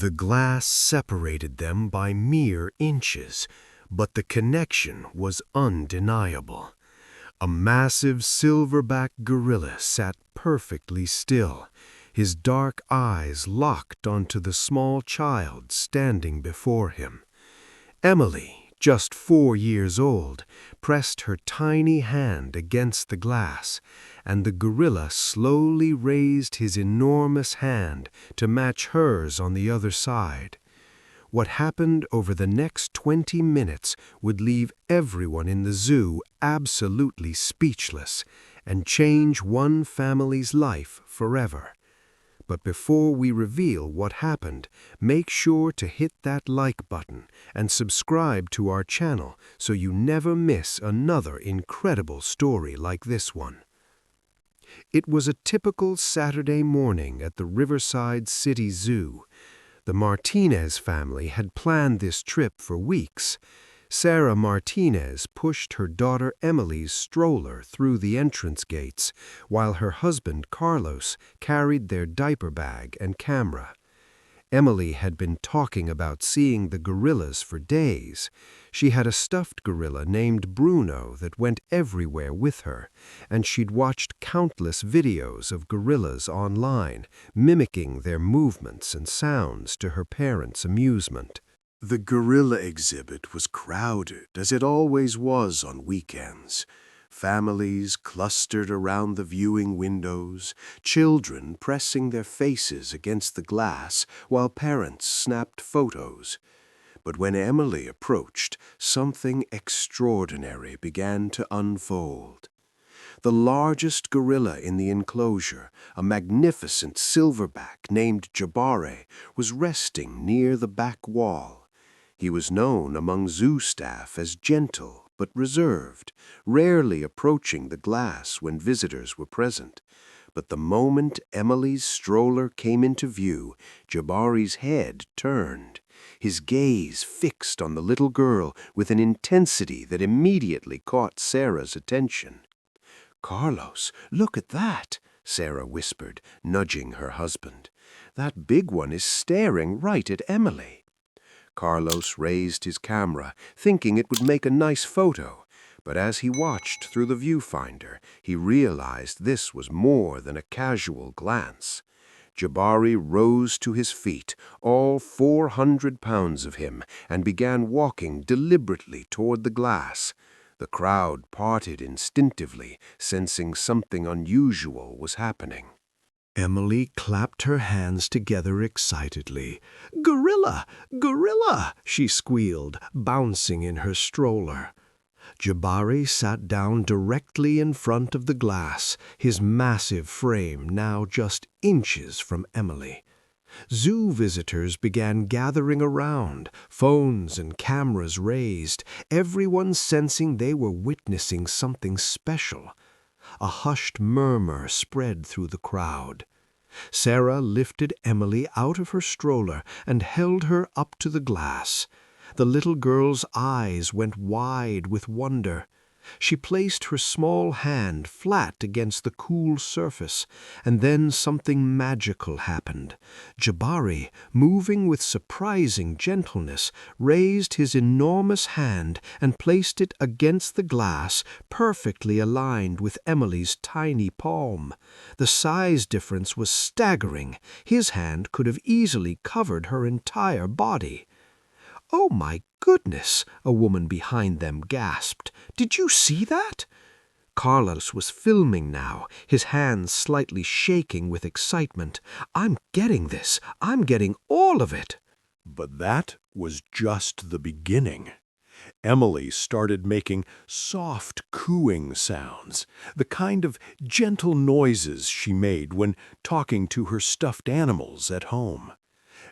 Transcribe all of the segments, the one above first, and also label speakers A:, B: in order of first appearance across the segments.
A: The glass separated them by mere inches, but the connection was undeniable. A massive silverback gorilla sat perfectly still, his dark eyes locked onto the small child standing before him. Emily, just 4 years old, pressed her tiny hand against the glass, and the gorilla slowly raised his enormous hand to match hers on the other side. What happened over the next 20 minutes would leave everyone in the zoo absolutely speechless and change one family's life forever. But before we reveal what happened, make sure to hit that like button and subscribe to our channel so you never miss another incredible story like this one. It was a typical Saturday morning at the Riverside City Zoo. The Martinez family had planned this trip for weeks. Sarah Martinez pushed her daughter Emily's stroller through the entrance gates, while her husband Carlos carried their diaper bag and camera. Emily had been talking about seeing the gorillas for days. She had a stuffed gorilla named Bruno that went everywhere with her, and she'd watched countless videos of gorillas online, mimicking their movements and sounds to her parents' amusement.
B: The gorilla exhibit was crowded, as it always was on weekends. Families clustered around the viewing windows, children pressing their faces against the glass while parents snapped photos. But when Emily approached, something extraordinary began to unfold. The largest gorilla in the enclosure, a magnificent silverback named Jabari, was resting near the back wall. He was known among zoo staff as gentle but reserved, rarely approaching the glass when visitors were present. But the moment Emily's stroller came into view, Jabari's head turned, his gaze fixed on the little girl with an intensity that immediately caught Sarah's attention. "Carlos, look at that," Sarah whispered, nudging her husband. "That big one is staring right at Emily." Carlos raised his camera, thinking it would make a nice photo, but as he watched through the viewfinder, he realized this was more than a casual glance. Jabari rose to his feet, all 400 pounds of him, and began walking deliberately toward the glass. The crowd parted instinctively, sensing something unusual was happening.
A: Emily clapped her hands together excitedly. "Gorilla! Gorilla!" she squealed, bouncing in her stroller. Jabari sat down directly in front of the glass, his massive frame now just inches from Emily. Zoo visitors began gathering around, phones and cameras raised, everyone sensing they were witnessing something special. A hushed murmur spread through the crowd. Sarah lifted Emily out of her stroller and held her up to the glass. The little girl's eyes went wide with wonder. She placed her small hand flat against the cool surface, and then something magical happened. Jabari, moving with surprising gentleness, raised his enormous hand and placed it against the glass, perfectly aligned with Emily's tiny palm. The size difference was staggering. His hand could have easily covered her entire body. "Oh, my goodness," a woman behind them gasped. "Did you see that?" Carlos was filming now, his hands slightly shaking with excitement. "I'm getting this. I'm getting all of it."
B: But that was just the beginning. Emily started making soft cooing sounds, the kind of gentle noises she made when talking to her stuffed animals at home.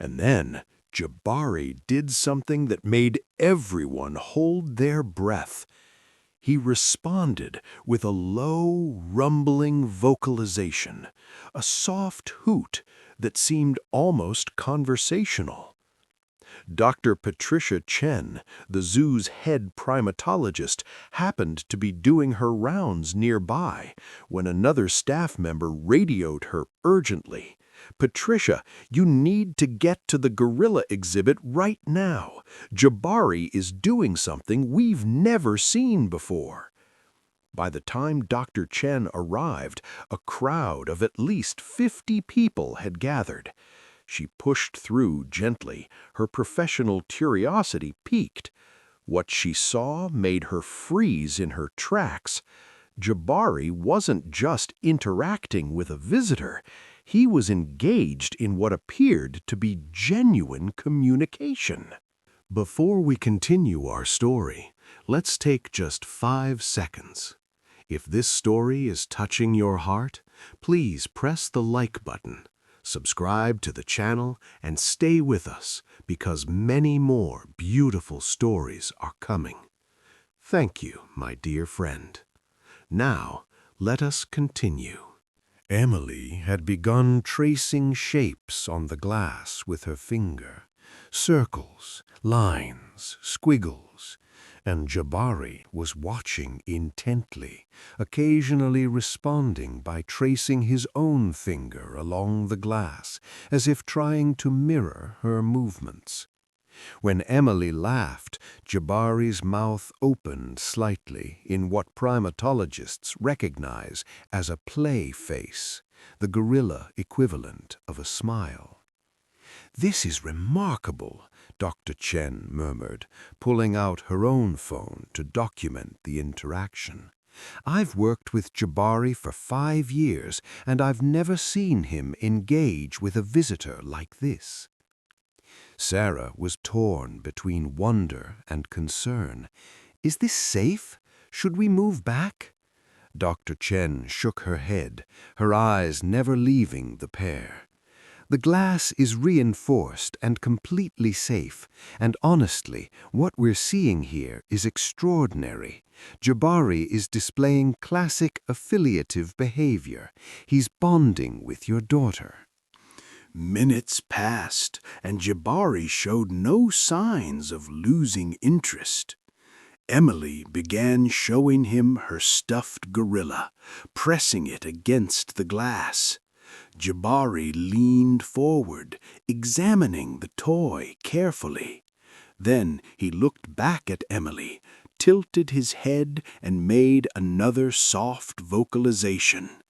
B: And then Jabari did something that made everyone hold their breath. He responded with a low, rumbling vocalization, a soft hoot that seemed almost conversational. Dr. Patricia Chen, the zoo's head primatologist, happened to be doing her rounds nearby when another staff member radioed her urgently. "Patricia, you need to get to the gorilla exhibit right now. Jabari is doing something we've never seen before." By the time Dr. Chen arrived, a crowd of at least 50 people had gathered. She pushed through gently, her professional curiosity piqued. What she saw made her freeze in her tracks. Jabari wasn't just interacting with a visitor, he was engaged in what appeared to be genuine communication. Before we continue our story, let's take just 5 seconds. If this story is touching your heart, please press the like button, subscribe to the channel, and stay with us because many more beautiful stories are coming. Thank you, my dear friend. Now, let us continue. Emily had begun tracing shapes on the glass with her finger. Circles, lines, squiggles, and Jabari was watching intently, occasionally responding by tracing his own finger along the glass, as if trying to mirror her movements. When Emily laughed, Jabari's mouth opened slightly in what primatologists recognize as a play face, the gorilla equivalent of a smile. "This is remarkable," Dr. Chen murmured, pulling out her own phone to document the interaction. "I've worked with Jabari for 5 years, and I've never seen him engage with a visitor like this." Sarah was torn between wonder and concern. "Is this safe? Should we move back?" Dr. Chen shook her head, her eyes never leaving the pair. "The glass is reinforced and completely safe, and honestly, what we're seeing here is extraordinary. Jabari is displaying classic affiliative behavior. He's bonding with your daughter." Minutes passed, and Jabari showed no signs of losing interest. Emily began showing him her stuffed gorilla, pressing it against the glass. Jabari leaned forward, examining the toy carefully. Then he looked back at Emily, tilted his head, and made another soft vocalization.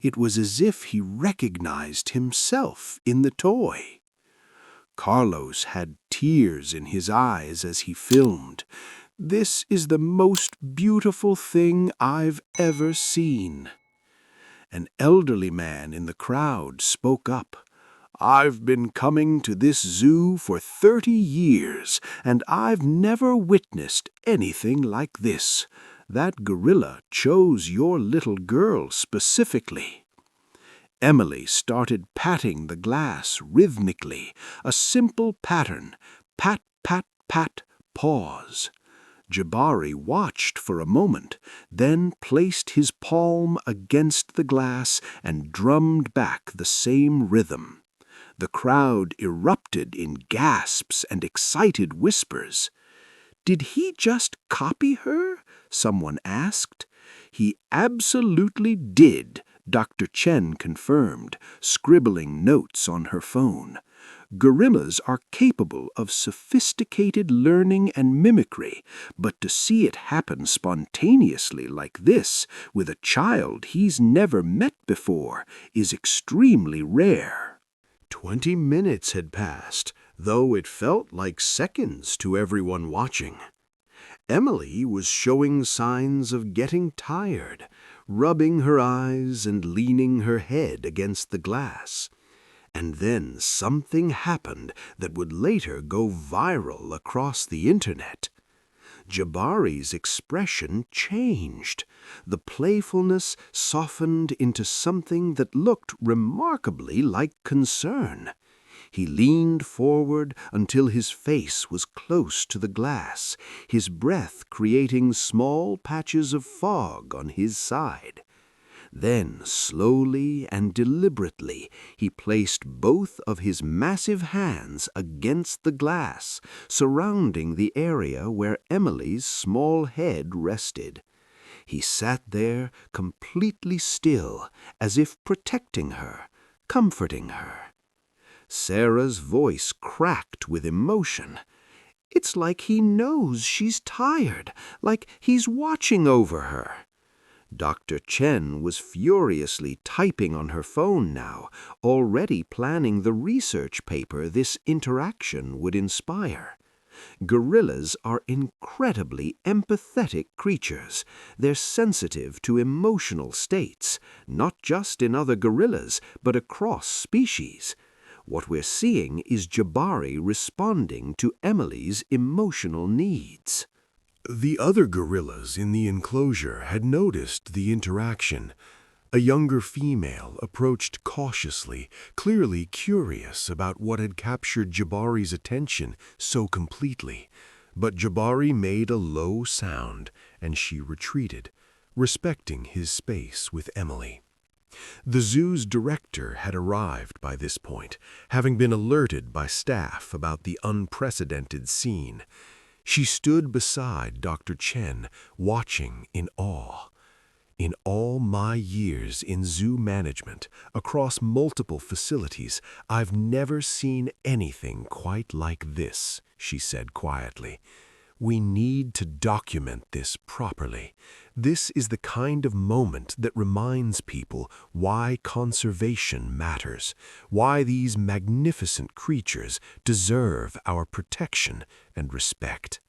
B: It was as if he recognized himself in the toy. Carlos had tears in his eyes as he filmed. "This is the most beautiful thing I've ever seen." An elderly man in the crowd spoke up. "I've been coming to this zoo for 30 years, and I've never witnessed anything like this. That gorilla chose your little girl specifically." Emily started patting the glass rhythmically, a simple pattern: pat, pat, pat, pause. Jabari watched for a moment, then placed his palm against the glass and drummed back the same rhythm. The crowd erupted in gasps and excited whispers. "Did he just copy her?" someone asked. "He absolutely did," Dr. Chen confirmed, scribbling notes on her phone. "Gorillas are capable of sophisticated learning and mimicry, but to see it happen spontaneously like this, with a child he's never met before, is extremely rare." 20 minutes had passed, though it felt like seconds to everyone watching. Emily was showing signs of getting tired, rubbing her eyes and leaning her head against the glass. And then something happened that would later go viral across the internet. Jabari's expression changed. The playfulness softened into something that looked remarkably like concern. He leaned forward until his face was close to the glass, his breath creating small patches of fog on his side. Then, slowly and deliberately, he placed both of his massive hands against the glass, surrounding the area where Emily's small head rested. He sat there completely still, as if protecting her, comforting her. Sarah's voice cracked with emotion. It's like he knows she's tired, like he's watching over her. Dr. Chen was furiously typing on her phone now, already planning the research paper this interaction would inspire. Gorillas are incredibly empathetic creatures. They're sensitive to emotional states, not just in other gorillas, but across species. What we're seeing is Jabari responding to Emily's emotional needs.
A: The other gorillas in the enclosure had noticed the interaction. A younger female approached cautiously, clearly curious about what had captured Jabari's attention so completely. But Jabari made a low sound, and she retreated, respecting his space with Emily. The zoo's director had arrived by this point, having been alerted by staff about the unprecedented scene. She stood beside Dr. Chen, watching in awe. In all my years in zoo management, across multiple facilities, I've never seen anything quite like this, she said quietly. We need to document this properly. This is the kind of moment that reminds people why conservation matters, why these magnificent creatures deserve our protection and respect.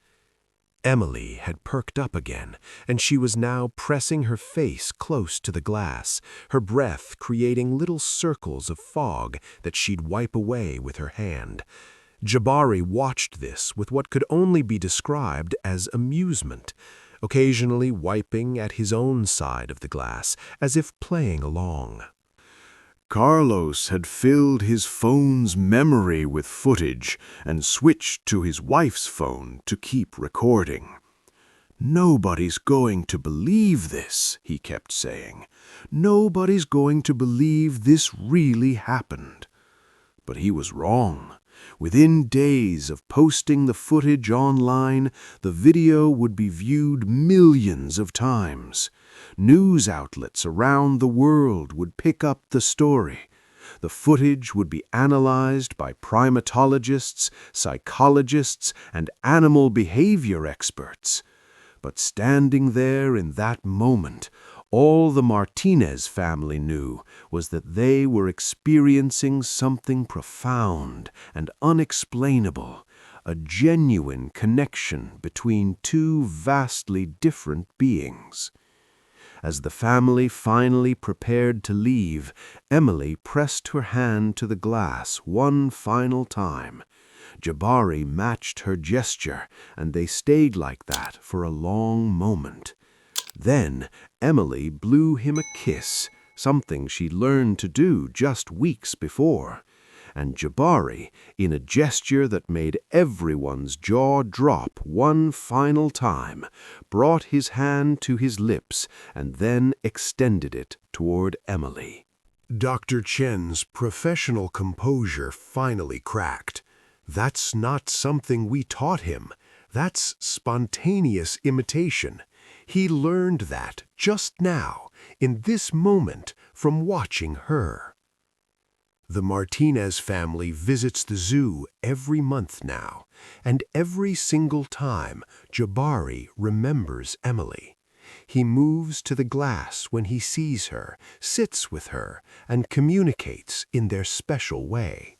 A: Emily had perked up again, and she was now pressing her face close to the glass, her breath creating little circles of fog that she'd wipe away with her hand. Jabari watched this with what could only be described as amusement, occasionally wiping at his own side of the glass, as if playing along.
B: Carlos had filled his phone's memory with footage and switched to his wife's phone to keep recording. "Nobody's going to believe this," he kept saying. "Nobody's going to believe this really happened." But he was wrong. Within days of posting the footage online, the video would be viewed millions of times. News outlets around the world would pick up the story. The footage would be analyzed by primatologists, psychologists, and animal behavior experts. But standing there in that moment, all the Martinez family knew was that they were experiencing something profound and unexplainable, a genuine connection between two vastly different beings. As the family finally prepared to leave, Emily pressed her hand to the glass one final time. Jabari matched her gesture, and they stayed like that for a long moment. Then Emily blew him a kiss, something she'd learned to do just weeks before. And Jabari, in a gesture that made everyone's jaw drop one final time, brought his hand to his lips and then extended it toward Emily.
A: Dr. Chen's professional composure finally cracked. That's not something we taught him. That's spontaneous imitation. He learned that just now, in this moment, from watching her. The Martinez family visits the zoo every month now, and every single time Jabari remembers Emily. He moves to the glass when he sees her, sits with her, and communicates in their special way.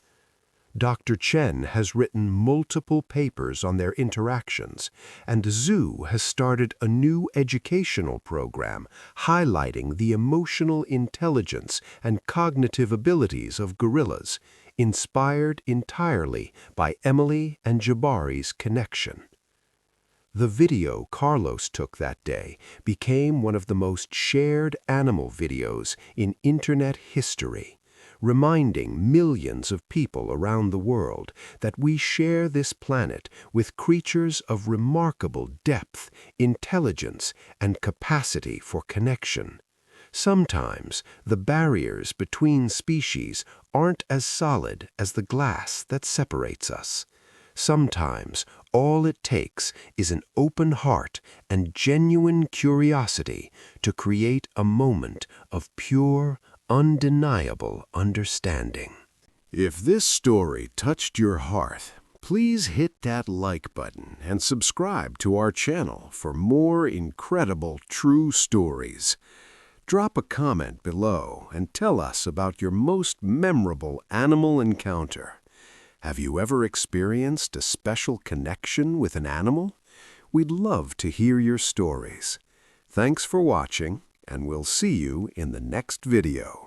A: Dr. Chen has written multiple papers on their interactions, and the zoo has started a new educational program highlighting the emotional intelligence and cognitive abilities of gorillas, inspired entirely by Emily and Jabari's connection. The video Carlos took that day became one of the most shared animal videos in Internet history, reminding millions of people around the world that we share this planet with creatures of remarkable depth, intelligence, and capacity for connection. Sometimes the barriers between species aren't as solid as the glass that separates us. Sometimes all it takes is an open heart and genuine curiosity to create a moment of pure, undeniable understanding. If this story touched your heart, please hit that like button and subscribe to our channel for more incredible true stories. Drop a comment below and tell us about your most memorable animal encounter. Have you ever experienced a special connection with an animal? We'd love to hear your stories. Thanks for watching, and we'll see you in the next video.